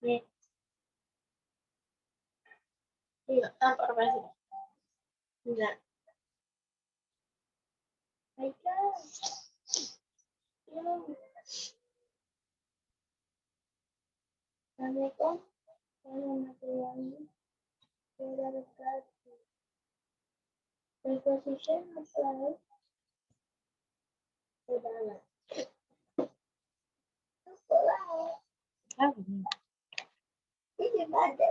Iya. Iya, informasi. Enggak. Haikal. Yo. Assalamualaikum warahmatullahi wabarakatuh. Preposition apply. Saudara. Ini ada.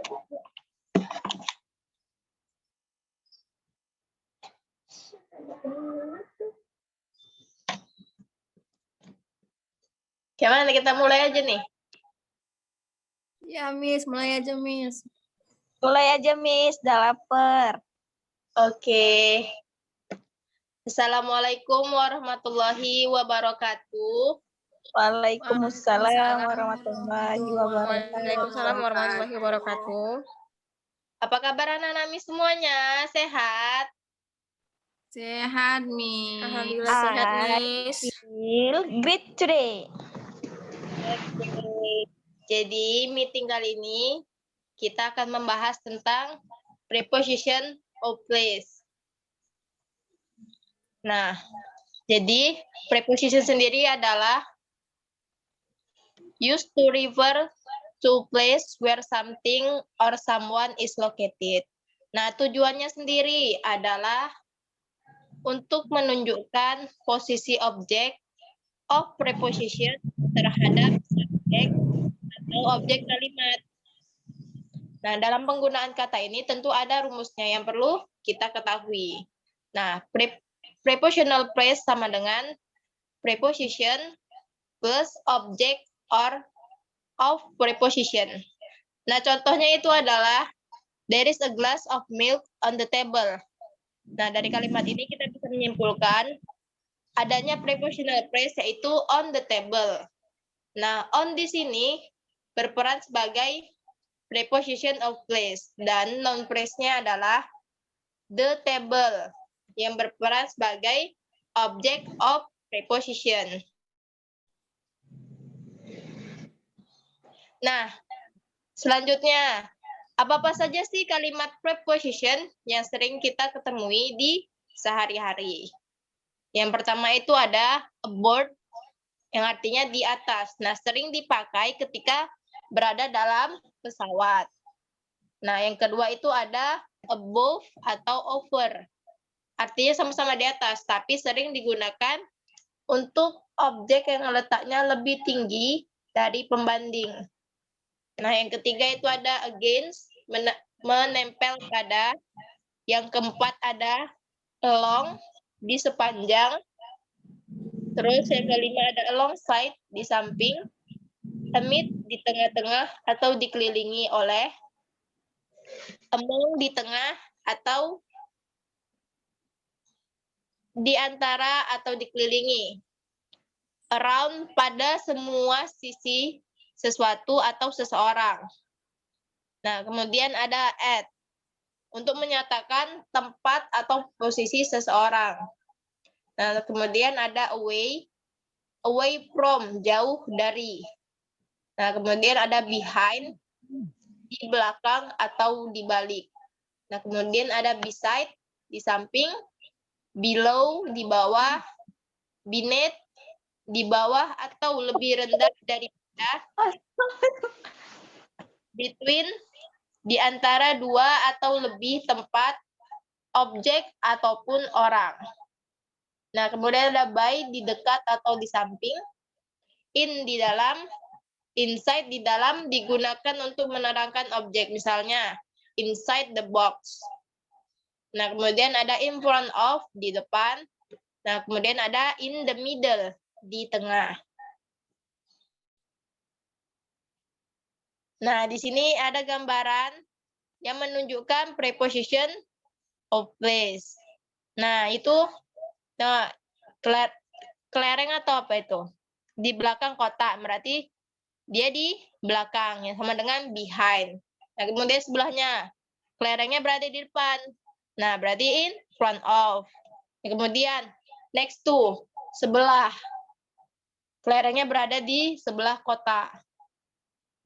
Gimana kita mulai aja nih? Ya, Miss, mulai aja, Miss. Mulai aja, Miss. Udah lapar. Oke. Assalamualaikum warahmatullahi wabarakatuh. Waalaikumsalam warahmatullahi wabarakatuh. Waalaikumsalam warahmatullahi wabarakatuh. Apa kabar anak-anak Miss semuanya? Sehat? Sehat, Miss. Alhamdulillah sehat, Miss. Feel great today. Oke. Jadi meeting kali ini kita akan membahas tentang preposition of place. Nah, jadi preposition sendiri adalah used to refer to place where something or someone is located. Nah, tujuannya sendiri adalah untuk menunjukkan posisi objek of preposition terhadap subjek atau objek kalimat. Nah, dalam penggunaan kata ini tentu ada rumusnya yang perlu kita ketahui. Nah, prepositional phrase sama dengan preposition plus object or of preposition. Nah, contohnya itu adalah there is a glass of milk on the table. Nah, dari kalimat ini kita bisa menyimpulkan adanya prepositional phrase yaitu on the table. Nah, on di sini berperan sebagai preposition of place dan noun phrase-nya adalah the table yang berperan sebagai object of preposition. Nah, selanjutnya, apa-apa saja sih kalimat preposition yang sering kita ketemui di sehari-hari? Yang pertama itu ada aboard, yang artinya di atas. Nah, sering dipakai ketika berada dalam pesawat. Nah, yang kedua itu ada above atau over. Artinya sama-sama di atas, tapi sering digunakan untuk objek yang letaknya lebih tinggi dari pembanding. Nah, yang ketiga itu ada against, menempel pada. Yang keempat ada along, di sepanjang. Terus yang kelima ada alongside, di samping. Amid, di tengah-tengah atau dikelilingi oleh. Among, di tengah atau di antara atau dikelilingi. Around, pada semua sisi sesuatu atau seseorang. Nah, kemudian ada at, untuk menyatakan tempat atau posisi seseorang. Nah, kemudian ada away, away from, jauh dari. Nah, kemudian ada behind, di belakang atau di balik. Nah, kemudian ada beside, di samping, below, di bawah, beneath, di bawah atau lebih rendah daripada, between, di antara dua atau lebih tempat, objek ataupun orang. Nah, kemudian ada by, di dekat atau di samping, in, di dalam, inside, di dalam, digunakan untuk menerangkan objek, misalnya inside the box. Nah, kemudian ada in front of, di depan. Nah, kemudian ada in the middle, di tengah. Nah, di sini ada gambaran yang menunjukkan preposition of place. Nah, itu kelereng atau apa itu? Di belakang kotak, berarti dia di belakang, yang sama dengan behind. Nah, kemudian sebelahnya, kelerengnya berada di depan. Nah, berarti in front of. Nah, kemudian next to, sebelah. Kelerengnya berada di sebelah kotak.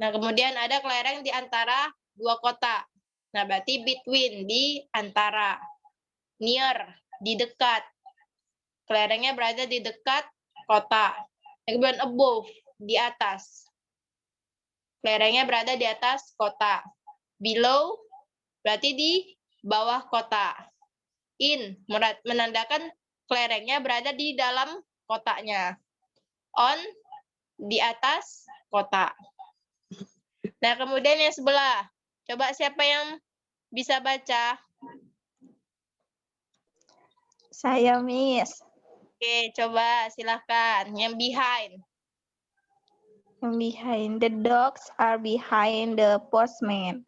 Nah, kemudian ada kelereng di antara dua kota. Nah, berarti between, di antara. Near, di dekat. Kelerengnya berada di dekat kota. Kemudian above, di atas. Kelerengnya berada di atas kota. Below, berarti di bawah kota. In, menandakan kelerengnya berada di dalam kotaknya. On, di atas kota. Nah, kemudian yang sebelah. Coba siapa yang bisa baca? Saya, Miss. Oke, coba silahkan. Yang behind. Yang behind. The dogs are behind the postman.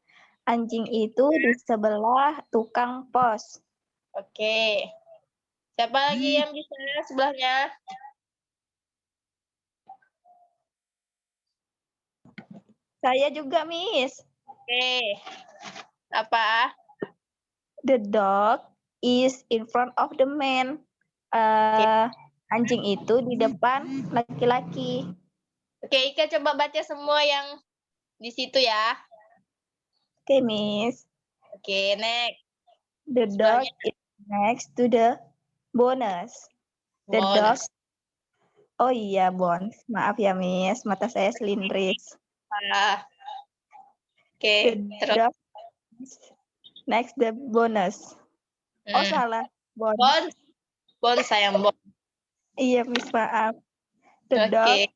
Anjing itu di sebelah tukang pos. Oke. Siapa lagi yang bisa sebelahnya? Saya juga, Miss. Oke. Apa? The dog is in front of the man. Anjing itu di depan laki-laki. Oke, Ika coba baca semua yang di situ ya. Oke, Miss. Oke, next. The dog is next to the bonus. The dog. Bonus. Oh iya, Bones. Maaf ya, Miss. Mata saya selindris. Oke, The terus. dog is next the bonus. Oh, salah. Bones. Bonus. Bonus sayang, bonus. Iya, Miss. Maaf. The dog Oke.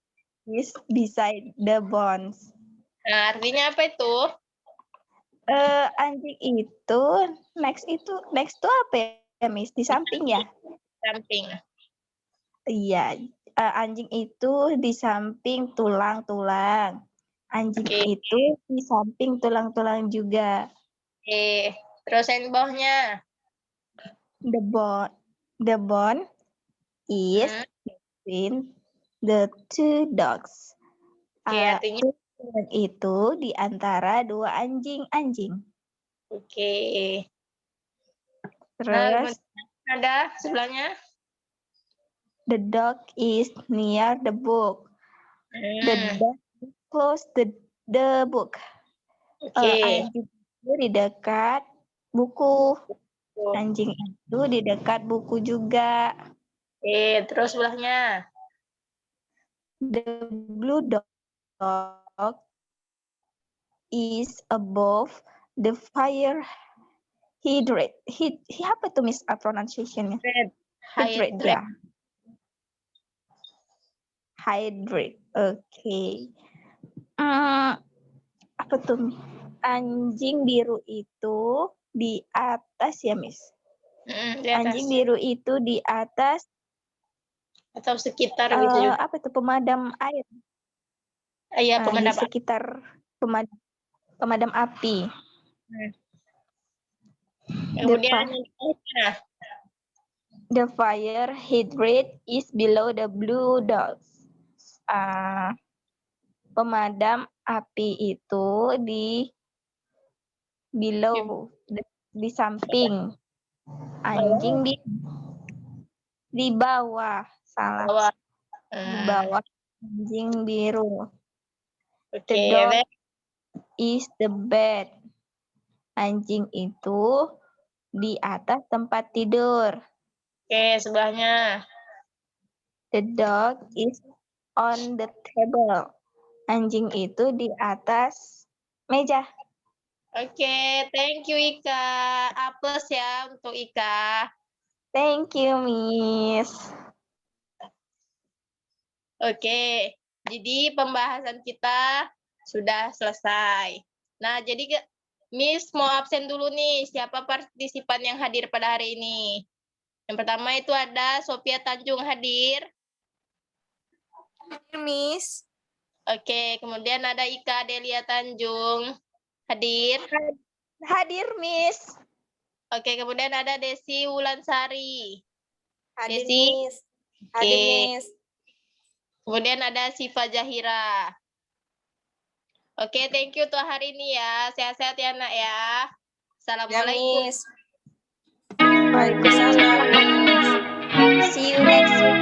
is beside the bones. Nah, artinya apa itu? Anjing itu next itu apa ya, Miss? Di samping ya? Samping. Iya, anjing itu di samping tulang-tulang. Anjing Oke. itu di samping tulang-tulang juga. Oke. Terus yang di bawahnya. The bone is between the two dogs. Oke, artinya. Tulang itu di antara dua anjing-anjing. Oke. Terus ada sebelahnya. the dog is near the book. The dog is close the book. Oke. Anjing itu di dekat buku. Anjing itu di dekat buku juga. Oke, terus sebelahnya. The blue dog is above the fire hydrate. Apa itu, Miss, pronunciation-nya? Hydrate, ya. Hydrate. Oke. Apa tuh? Anjing biru itu di atas ya, Miss? Di atas. Anjing biru itu di atas atau sekitar bisa juga. apa itu, pemadam air? Iya, pemadam di sekitar pemadam api. Kemudian the fire hydrant is below the blue dogs. Pemadam api itu di below, di samping. Anjing di bawah. Salah. Di bawah anjing biru. The dog is the bed. Anjing itu di atas tempat tidur. Oke, sebelahnya. The dog is on the table. Anjing itu di atas meja. Oke, thank you Ika. A+ ya untuk Ika. Thank you, Miss. Oke, jadi pembahasan kita sudah selesai. Nah, jadi Miss mau absen dulu nih. Siapa partisipan yang hadir pada hari ini? Yang pertama itu ada Sophia Tanjung hadir. Hadir, Miss. Oke, kemudian ada Ika Delia Tanjung hadir. Hadir, Miss. Oke, kemudian ada Desi Wulansari. Hadir, Desi. Miss. Hadir, Oke. Miss. Kemudian ada Siva Jahira. Oke, thank you untuk hari ini ya. Sehat-sehat ya, Nak ya. Assalamualaikum. Ya, Miss. Waalaikumsalam, Miss. See you next week.